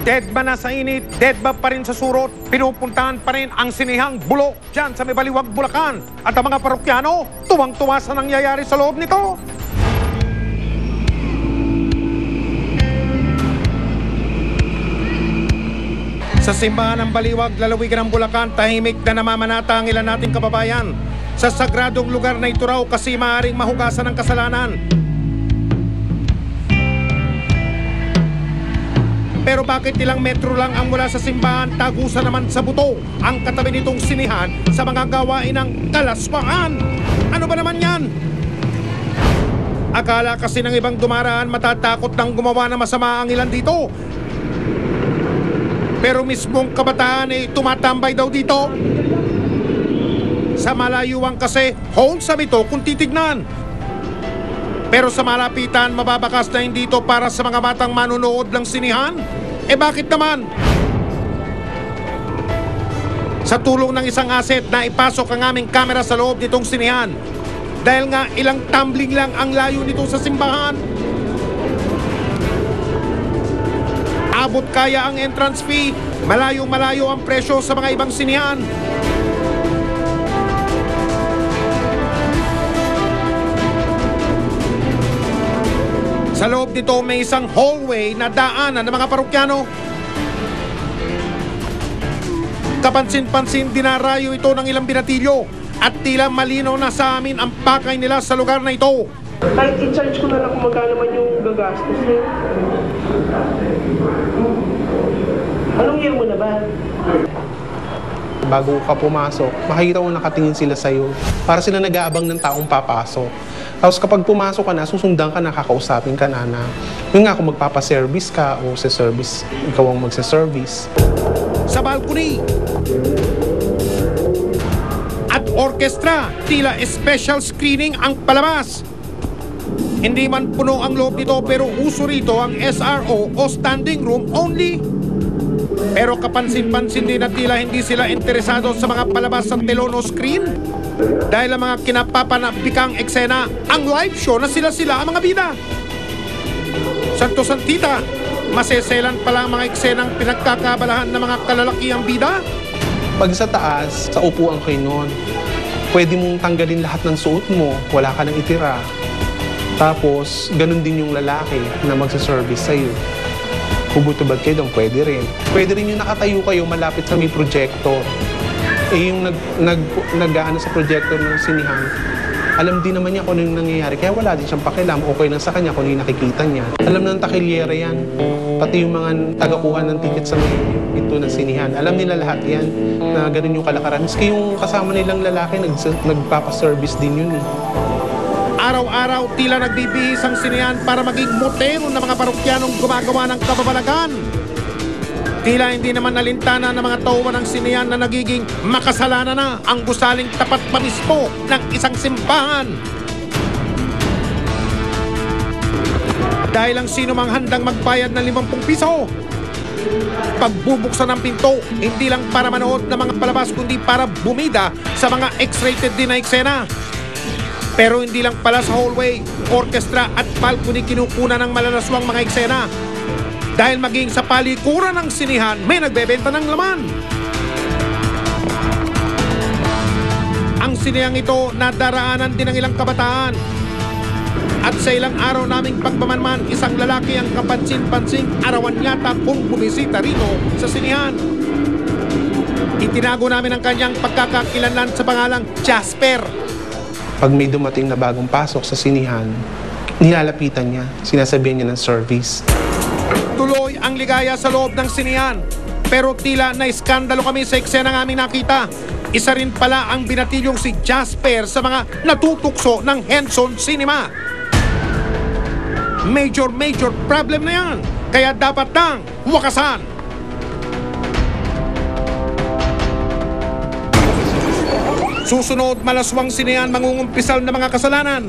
Dead ba na sa init, dead ba pa rin sa surot, pinupuntahan pa rin ang sinihang Bulok dyan sa may Baliwag, Bulacan. At ang mga parokyano, tuwang-tuwa sa nangyayari sa loob nito. Sa simbahan ng Baliwag, lalawigan ng Bulacan, tahimik na namamanata ang ilan nating kababayan. Sa sagradong lugar na ito raw kasi maaaring mahugasan ng kasalanan. Pero bakit ilang metro lang ang mula sa simbahan, tagusan naman sa buto ang katabi nitong sinihan sa mga gawain ng kalaswaan? Ano ba naman yan? Akala kasi ng ibang dumaraan matatakot nang gumawa ng masama ang ilan dito. Pero mismong kabataan ay tumatambay daw dito. Sa malayuan kasi, wholesome ito kung titignan. Pero sa malapitan, mababakas na hindi ito para sa mga batang manunood ng sinihan. Eh bakit naman? Sa tulong ng isang asset na ipasok ang aming kamera sa loob nitong sinihan. Dahil nga ilang tumbling lang ang layo nito sa simbahan. Abot kaya ang entrance fee, malayong-malayo ang presyo sa mga ibang sinihan. Sa loob nito may isang hallway na daanan ng mga parokyano. Kapansin-pansin dinarayo ito ng ilang binatilyo at tila malinaw na sa amin ang pakay nila sa lugar na ito. Kahit i-charge ko na lang kung magkano man yung gagastos niyo. Anong year mo na ba? Bago ka pumasok, makikita mo nakatingin sila sa'yo. Para sila nag-aabang ng taong papasok. Tapos kapag pumasok ka na, susundan ka na, kakausapin ka na yun nga kung magpapaservice ka o sa service, ikaw ang magsa-service. Sa balcony at orkestra, tila special screening ang palabas. Hindi man puno ang loob nito pero uso rito ang SRO o standing room only. Pero kapansin-pansin din na tila hindi sila interesado sa mga palabas sa telon o screen. Dahil ang mga kinapapanapikang eksena, ang live show na sila-sila ang mga bida. Santo Santita, maseselan pala ang mga eksenang pinagkakabalahan ng mga kalalakiang bida. Pag sa taas, sa upuan kayo nun, pwede mong tanggalin lahat ng suot mo, wala ka nang itira. Tapos, ganun din yung lalaki na magsaservice sa'yo. Hubot-hubad kayo doon, pwede rin. Pwede rin yung nakatayo kayo malapit sa may projector. Eh yung nag-aano sa projector ng sinihan, alam din naman niya kung ano yung nangyayari. Kaya wala din siyang pakialam. Okay lang sa kanya kung ano yung nakikita niya. Alam ng takilyera yan. Pati yung mga tagakuha ng ticket sa may ito ng sinihan. Alam nila lahat yan na ganun yung kalakaran. Maski yung kasama nilang lalaki, nagpapaservice din yun eh. Araw-araw tila nagbibihis ang sinihan para maging motero ng mga parokyanong gumagawa ng kababalagan. Tila hindi naman nalintana ng mga tauhan ng sinihan na nagiging makasalanan na ang gusaling tapat pa mismo ng isang simbahan. Dahil ang sino mang handang magbayad ng 50 piso, pagbubuksan ng pinto, hindi lang para manood ng mga palabas kundi para bumida sa mga X-rated din na eksena. Pero hindi lang pala sa hallway, orkestra at balcony kinukuna ng malalaswang mga eksena. Dahil maging sa palikuran ng sinihan, may nagbebenta ng laman. Ang sinihang ito nadaraanan din ng ilang kabataan. At sa ilang araw naming pagmamanman, isang lalaki ang kapansin-pansing arawan yata kung bumisita rito sa sinihan. Itinago namin ang kanyang pagkakakilanlan sa pangalang Jasper. Pag may dumating na bagong pasok sa sinihan, nilalapitan niya, sinasabihan niya ng service. Tuloy ang ligaya sa loob ng sinihan. Pero tila na iskandalo kami sa eksenang aming nakita. Isa rin pala ang binatilyong si Jasper sa mga natutukso ng Henson Cinema. Major problem na yan. Kaya dapat nang wakasan. Susunod, malaswang sinihan mangungumpisal na mga kasalanan.